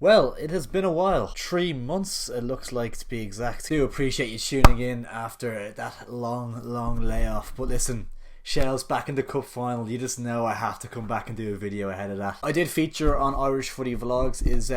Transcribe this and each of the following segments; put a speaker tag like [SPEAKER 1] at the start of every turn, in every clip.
[SPEAKER 1] Well, it has been a while. 3 months, it looks like, to be exact. I do appreciate you tuning in after that long layoff. But listen, Shell's back in the cup final. You just know I have to come back and do a video ahead of that. I did feature on Irish Footy Vlogs is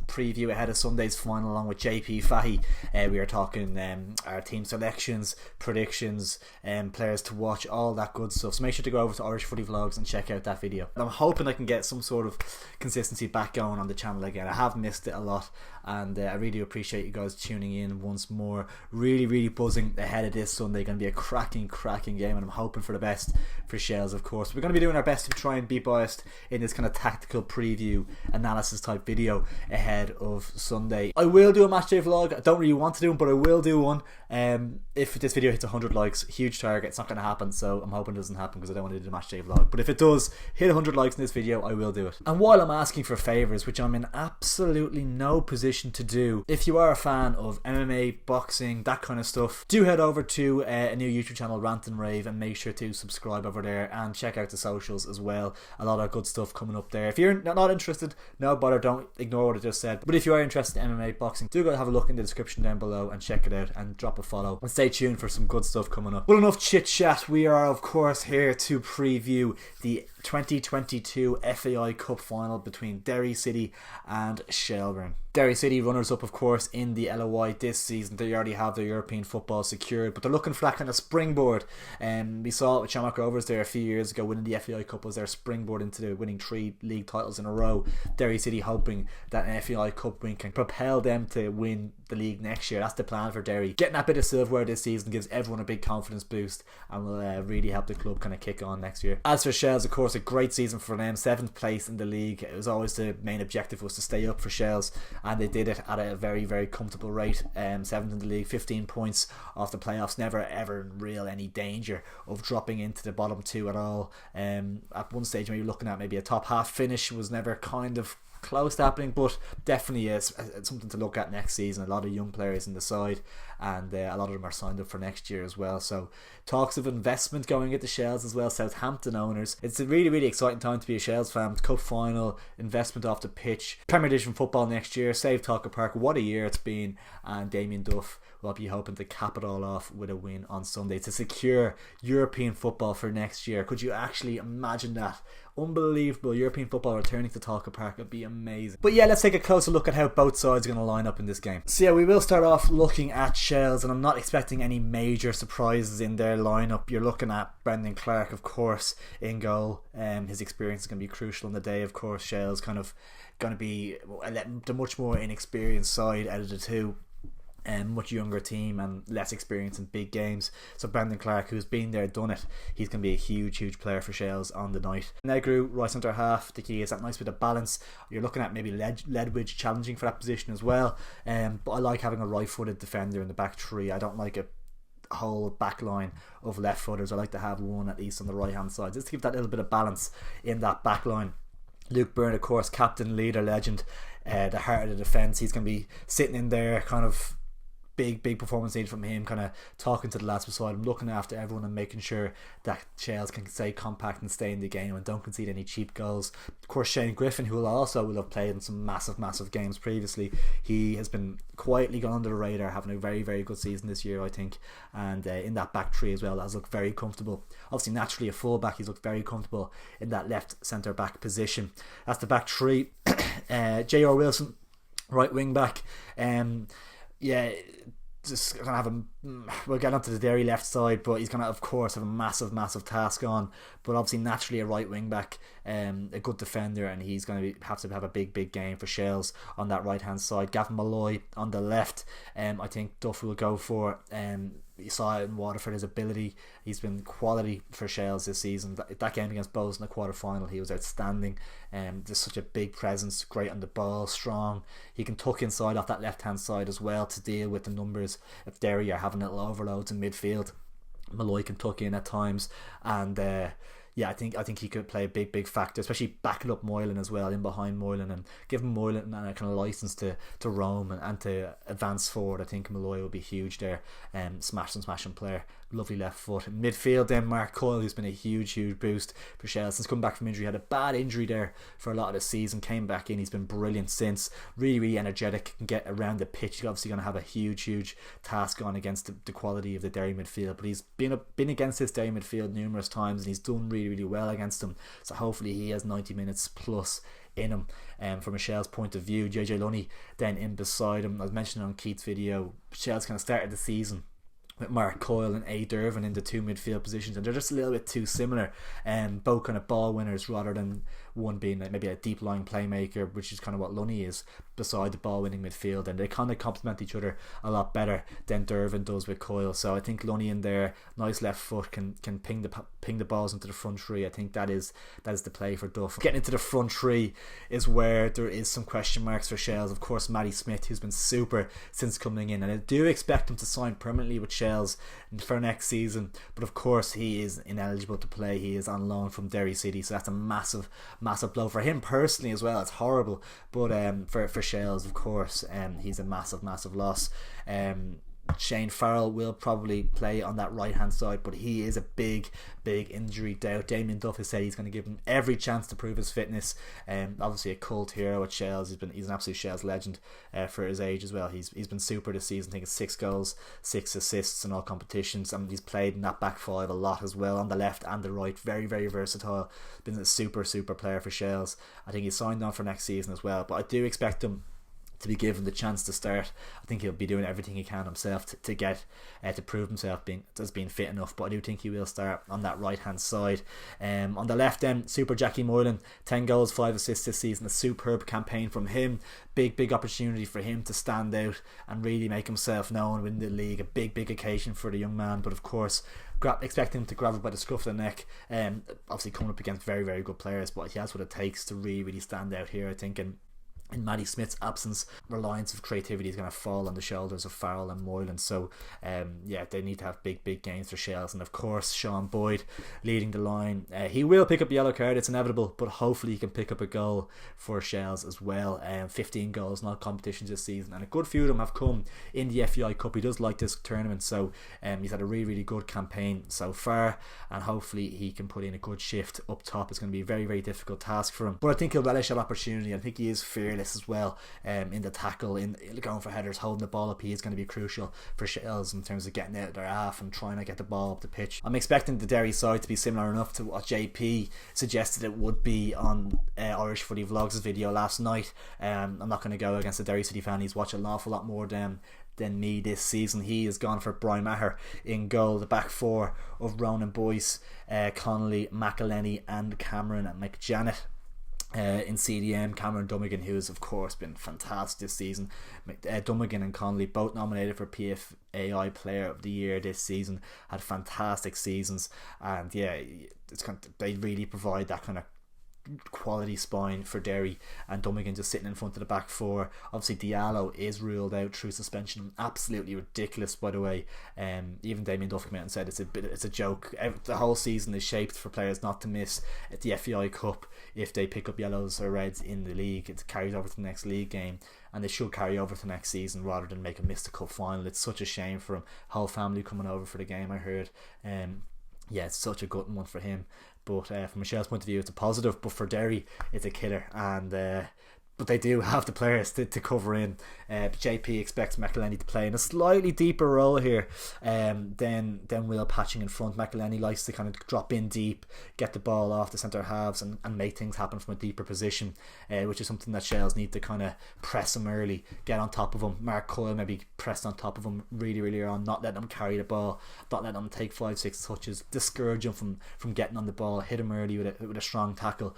[SPEAKER 1] preview ahead of Sunday's final along with FAI. We are talking our team selections, predictions, players to watch, all that good stuff. So make sure to go over to Irish Footy Vlogs and check out that video. I'm hoping I can get some sort of consistency back going on the channel again. I have missed it a lot, and I really appreciate you guys tuning in once more. Really buzzing ahead of this Sunday. Going to be a cracking game, and I'm hoping for the best for Shells, of course. We're going to be doing our best to try and be biased in this kind of tactical preview analysis type video ahead of Sunday. I will do a matchday vlog. I don't really want to do one, but I will do one. If this video hits 100 likes, huge target. It's not going to happen, so I'm hoping it doesn't happen because I don't want to do the matchday vlog. But if it does hit 100 likes in this video, I will do it. And while I'm asking for favours, which I'm in absolutely no position to do, if you are a fan of MMA, boxing, that kind of stuff, do head over to a new YouTube channel, Rant and Rave, and make sure to subscribe over there and check out the socials as well. A lot of good stuff coming up there. If you're not interested, no bother, don't ignore what I just said. But if you are interested in MMA, boxing, do go have a look in the description down below and check it out and drop a follow. And stay tuned for some good stuff coming up. Well, enough chit chat. We are of course here to preview the 2022 FAI Cup final between Derry City and Shelbourne. Derry City runners up, of course, in the LOI this season. They already have their European football secured, but they're looking for that kind of springboard. We saw it with Shamrock Rovers there a few years ago, winning the FAI Cup was their springboard into the winning 3 league titles in a row. Derry City hoping that an FAI Cup win can propel them to win the league next year. That's the plan for Derry. Getting that bit of silverware this season gives everyone a big confidence boost and will really help the club kind of kick on next year. As for Shells, of course, a great season for them. 7th place in the league. It was always the main objective was to stay up for Shells, and they did it at a very comfortable rate. 7th in the league, 15 points off the playoffs. Never ever in real any danger of dropping into the bottom 2 at all. At one stage maybe looking at maybe a top half finish was never kind of close to happening, but definitely is something to look at next season. A lot of young players in the side, and a lot of them are signed up for next year as well. So talks of investment going into Shells as well. Southampton owners. It's a really exciting time to be a Shells fan. Cup final, investment off the pitch, Premier Division football next year. Save Talker Park. What a year it's been, and Damien Duff will be hoping to cap it all off with a win on Sunday to secure European football for next year. Could you actually imagine that? Unbelievable. European football returning to Talker Park would be amazing. But yeah, let's take a closer look at how both sides are going to line up in this game. So yeah, we will start off looking at Shells, and I'm not expecting any major surprises in their lineup. You're looking at Brendan Clark, of course, in goal. His experience is going to be crucial on the day. Of course, Shells kind of going to be the much more inexperienced side out of the two. Much younger team and less experience in big games. So Brendan Clark, who's been there, done it, he's going to be a huge player for Shells on the night. Negru, right centre half. The key is that nice bit of balance. You're looking at maybe Ledwidge challenging for that position as well. But I like having a right-footed defender in the back 3. I don't like a whole back line of left footers. I like to have one at least on the right hand side, just to give that little bit of balance in that back line. Luke Byrne, of course, captain, leader, legend, the heart of the defence. He's going to be sitting in there, kind of big performance needed from him, kind of talking to the lads beside him, looking after everyone and making sure that Shells can stay compact and stay in the game and don't concede any cheap goals. Of course, Shane Griffin, who will have played in some massive games previously, he has been quietly gone under the radar, having a very good season this year, I think, and in that back 3 as well, has looked very comfortable. Obviously, naturally a full-back, he's looked very comfortable in that left centre-back position. That's the back 3. J.R. Wilson, right wing-back. Yeah, just gonna have we'll get onto the Derry left side, but he's gonna of course have a massive task on. But obviously, naturally a right wing back, a good defender, and he's gonna have to have a big game for Shells on that right hand side. Gavin Malloy on the left. I think Duff will go for. You saw it in Waterford, his ability. He's been quality for Shells this season. That game against Bows in the quarter final, he was outstanding. Just such a big presence, great on the ball, strong. He can tuck inside off that left hand side as well to deal with the numbers if Derry are having little overloads in midfield. Malloy can tuck in at times, and yeah, I think he could play a big factor, especially backing up Moylan as well, in behind Moylan, and giving Moylan a kind of license to roam and to advance forward. I think Malloy will be huge there, smashing player. lovely left foot. In midfield then, Mark Coyle, who's been a huge boost for Shels since coming back from injury. Had a bad injury there for a lot of the season, came back in, he's been brilliant since. Really energetic, can get around the pitch. He's obviously going to have a huge task on against the quality of the Derry midfield, but he's been against this Derry midfield numerous times and he's done really well against them, so hopefully he has 90 minutes plus in him. From Michelle's point of view, JJ Lunny then in beside him. I was mentioning on Keith's video, Michelle's kind of started the season with Mark Coyle and A. Dervin in the two midfield positions, and they're just a little bit too similar, both kind of ball winners rather than one being like maybe a deep lying playmaker, which is kind of what Lunny is beside the ball winning midfield, and they kind of complement each other a lot better than Dervin does with Coyle. So I think Lunny in there, nice left foot, can ping the balls into the front three. I think that is the play for Duff. Getting into the front three is where there is some question marks for Shels. Of course, Matty Smith, who's been super since coming in, and I do expect him to sign permanently with Shels for next season, but of course he is ineligible to play. He is on loan from Derry City, so that's a massive blow for him personally as well. It's horrible, but for Shels, of course, he's a massive loss. Shane Farrell will probably play on that right hand side, but he is a big injury doubt. Damien Duff has said he's going to give him every chance to prove his fitness. Obviously a cult hero at Shels. He's an absolute Shels legend for his age as well. He's been super this season. I think it's 6 goals, 6 assists in all competitions, and he's played in that back five a lot as well, on the left and the right. Very versatile. Been a super player for Shels. I think he's signed on for next season as well, but I do expect him to be given the chance to start. I think he'll be doing everything he can himself to get to prove himself as being fit enough, but I do think he will start on that right hand side. On the left then, super Jackie Moylan, 10 goals, 5 assists this season, a superb campaign from him. Big opportunity for him to stand out and really make himself known within the league. A big occasion for the young man, but of course expect him to grab it by the scruff of the neck. Obviously coming up against very good players, but he has what it takes to really stand out here, I think. And in Matty Smith's absence, reliance of creativity is going to fall on the shoulders of Farrell and Moylan. So they need to have big games for Shels. And of course Sean Boyd leading the line. He will pick up a yellow card, it's inevitable, but hopefully he can pick up a goal for Shels as well. 15 goals in all competitions this season, and a good few of them have come in the FAI Cup. He does like this tournament, so he's had a really good campaign so far, and hopefully he can put in a good shift up top. It's going to be a very difficult task for him, but I think he'll relish that opportunity. I think he is fearless as well in the tackle, in going for headers, holding the ball up. He is going to be crucial for Shels in terms of getting out of their half and trying to get the ball up the pitch. I'm expecting the Derry side to be similar enough to what JP suggested it would be on Irish Footy Vlogs' video last night. I'm not going to go against the Derry City fan. He's watched an awful lot more than me this season. He has gone for Brian Maher in goal. The back four of Ronan Boyce, Connolly, McElhenney and Cameron and McJanet. In CDM, Cameron Dummigan, who has of course been fantastic this season. Dummigan and Connolly both nominated for PFAI Player of the Year this season, had fantastic seasons, and they really provide that kind of quality spine for Derry. And Dummigan just sitting in front of the back four. Obviously Diallo is ruled out through suspension, absolutely ridiculous by the way. Even Damien Duff came out and said it's a joke. The whole season is shaped for players not to miss at the FAI Cup if they pick up yellows or reds in the league. It carries over to the next league game, and they should carry over to next season rather than make a miss the cup final. It's such a shame for him. Whole family coming over for the game, I heard. It's such a good one for him. But from Michelle's point of view, it's a positive. But for Derry, it's a killer. And but they do have the players to cover in. JP expects McElhenney to play in a slightly deeper role here than Will Patching in front. McElhenney likes to kind of drop in deep, get the ball off the centre halves and make things happen from a deeper position, which is something that Shels need to kind of press him early, get on top of him. Mark Coyle maybe pressed on top of him really on, not letting him carry the ball, not letting him take 5-6 touches, discourage him from getting on the ball, hit him early with a strong tackle.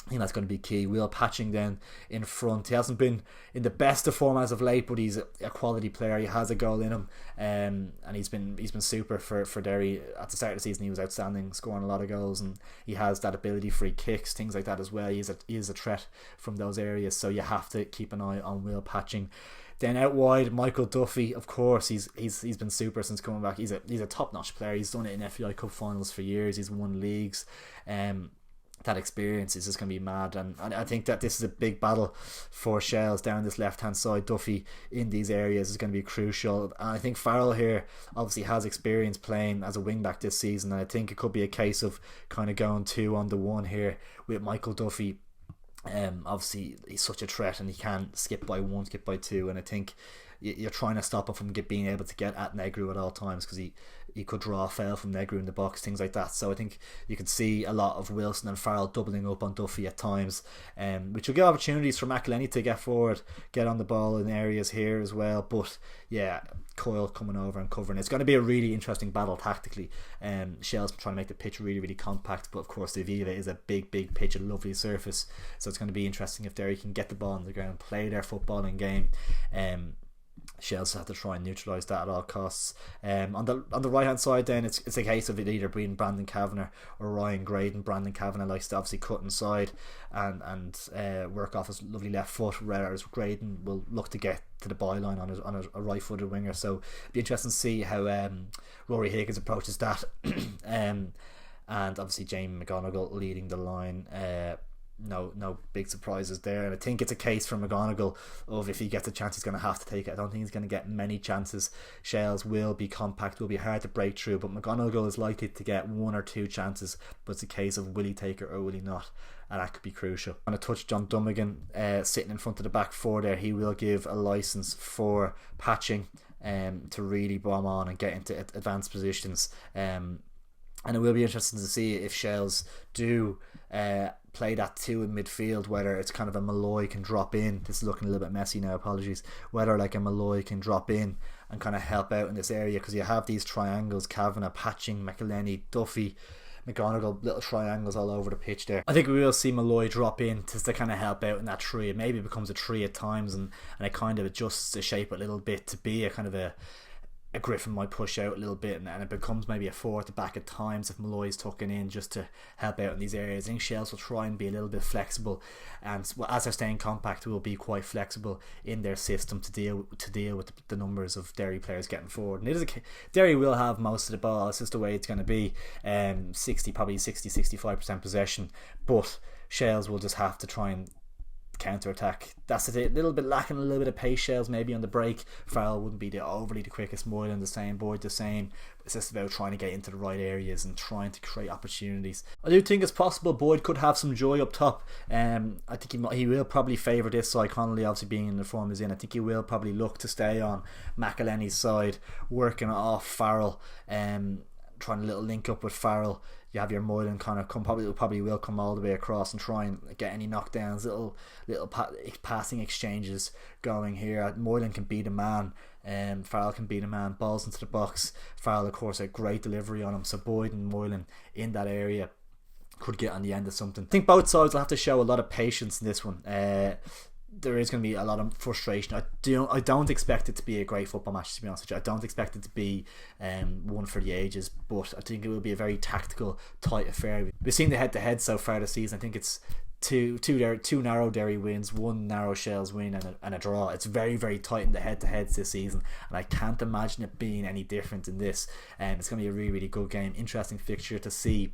[SPEAKER 1] I think that's going to be key. Will Patching then in front. He hasn't been in the best of form as of late, but he's a quality player. He has a goal in him, and he's been super for Derry. At the start of the season he was outstanding, scoring a lot of goals, and he has that ability, free kicks, things like that as well. He is a threat from those areas, so you have to keep an eye on Will Patching. Then out wide, Michael Duffy, of course, he's been super since coming back. He's a top notch player. He's done it in FAI Cup finals for years. He's won leagues. that experience is just going to be mad, and I think that this is a big battle for Shells down this left hand side. Duffy in these areas is going to be crucial, and I think Farrell here obviously has experience playing as a wing back this season, and I think it could be a case of kind of going 2-on-1 here with Michael Duffy. Obviously he's such a threat, and he can skip by 1, skip by 2, and I think you're trying to stop him from being able to get at Negru at all times, because he could draw a foul from Negru in the box, things like that. So I think you can see a lot of Wilson and Farrell doubling up on Duffy at times, which will give opportunities for McElhenney to get forward, get on the ball in areas here as well. But yeah, Coyle coming over and covering. It's going to be a really interesting battle tactically. Shell's trying to make the pitch really, really compact, but of course the Aviva is a big pitch, a lovely surface, so it's going to be interesting if Derry can get the ball on the ground, play their footballing game. Shells have to try and neutralise that at all costs. On the right hand side, then it's a case of it either being Brandon Kavanagh or Ryan Graydon. Brandon Kavanagh likes to obviously cut inside and work off his lovely left foot, whereas Graydon will look to get to the byline on a right footed winger. So it'll be interesting to see how Rory Higgins approaches that. And obviously Jamie McGonigal leading the line. No big surprises there, and I think it's a case for McGonigal of if he gets a chance he's going to have to take it. I don't think he's going to get many chances. Shells will be compact, will be hard to break through, but McGonigal is likely to get 1 or 2 chances, but it's a case of will he take it or will he not, and that could be crucial. I'm going to touch John Dummigan sitting in front of the back four there. He will give a licence for patching to really bomb on and get into advanced positions, and it will be interesting to see if Shells do play that 2 in midfield, whether it's kind of a Malloy can drop in. This is looking a little bit messy now, apologies. Whether like a Malloy can drop in and kind of help out in this area, because you have these triangles: Kavanagh, Patching, McElhenney, Duffy, McGonigal, little triangles all over the pitch there. I think we will see Malloy drop in to kind of help out in that 3. It maybe becomes a 3 at times, and it kind of adjusts the shape a little bit to be a kind of a Griffin might push out a little bit, and it becomes maybe a 4 at the back at times if Malloy's tucking in just to help out in these areas. I think Shells will try and be a little bit flexible, and as they're staying compact, will be quite flexible in their system to deal with the numbers of Derry players getting forward. And Derry will have most of the ball. It's just the way it's going to be. 65% possession, but Shells will just have to try and counter attack. That's it. A little bit lacking a little bit of pace. Shells maybe on the break. Farrell wouldn't be overly the quickest. Moylan the same. Boyd the same. It's just about trying to get into the right areas and trying to create opportunities. I do think it's possible Boyd could have some joy up top. I think he will probably favour this side. Connolly obviously being in the form he's in. I think he will probably look to stay on McElhenney's side, working off Farrell, trying a little link up with Farrell. You have your Moylan kind of probably will come all the way across and try and get any knockdowns, little passing exchanges going here. Moylan can beat a man, Farrell can beat a man, balls into the box. Farrell, of course, a great delivery on him, so Boyd and Moylan in that area could get on the end of something. I think both sides will have to show a lot of patience in this one. There is going to be a lot of frustration. I don't expect it to be a great football match, to be honest with you. I don't expect it to be one for the ages, but I think it will be a very tactical, tight affair. We've seen the head-to-head so far this season. I think it's two narrow Derry wins, 1 narrow Shells win, and a draw. It's very, very tight in the head-to-heads this season, and I can't imagine it being any different in this. It's going to be a really, really good game. Interesting fixture to see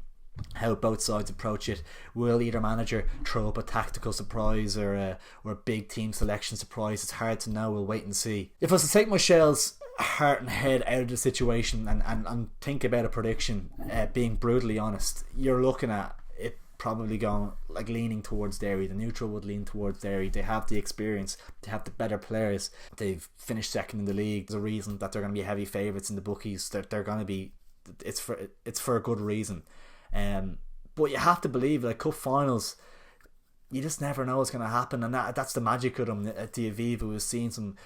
[SPEAKER 1] how both sides approach it. Will either manager throw up a tactical surprise or a big team selection surprise? It's hard to know. We'll wait and see. If I was to take my Shells heart and head out of the situation and think about a prediction, being brutally honest, you're looking at it probably going like leaning towards Derry. The neutral would lean towards Derry. They have the experience, they have the better players, they've finished second in the league. There's a reason that they're going to be heavy favourites in the bookies. They're going to be, it's for a good reason. But you have to believe, like, cup finals, you just never know what's going to happen, and that's the magic of them. At the Aviva, we've seen some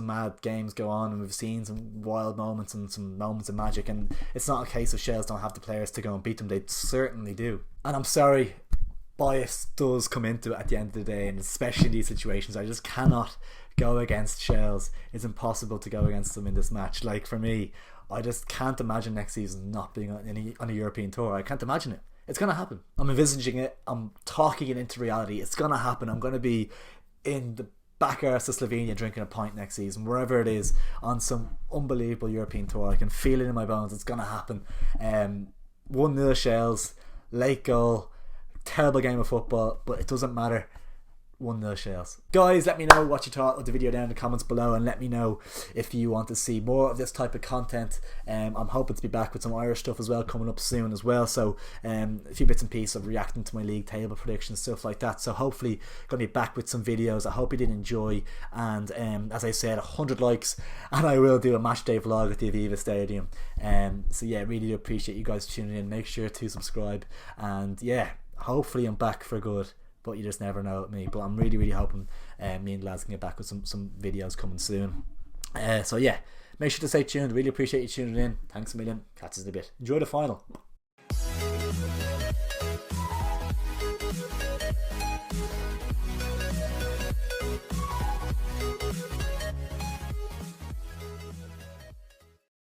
[SPEAKER 1] mad games go on, and we've seen some wild moments and some moments of magic, and it's not a case of Shells don't have the players to go and beat them. They certainly do. And I'm sorry, bias does come into it at the end of the day, and especially in these situations, I just cannot go against Shells. It's impossible to go against them in this match. Like, for me, I just can't imagine next season not being on a European tour. I can't imagine it. It's going to happen. I'm envisaging it. I'm talking it into reality. It's going to happen. I'm going to be in the back arse of Slovenia drinking a pint next season, wherever it is, on some unbelievable European tour. I can feel it in my bones. It's going to happen. 1-0 Shells, late goal, Terrible game of football, but it doesn't matter. 1-0 Shels. Guys, let me know what you thought of the video down in the comments below, and let me know if you want to see more of this type of content. I'm hoping to be back with some Irish stuff as well coming up soon as well, so a few bits and pieces of reacting to my league table predictions, stuff like that. So hopefully going to be back with some videos. I hope you did enjoy, and as I said, 100 likes and I will do a match day vlog at the Aviva Stadium. So yeah, really do appreciate you guys tuning in. Make sure to subscribe, and yeah, hopefully I'm back for good. But you just never know with me. But I'm really hoping me and lads can get back with some videos coming soon. So yeah, make sure to stay tuned. Really appreciate you tuning in. Thanks a million. Catch us in a bit. Enjoy the final.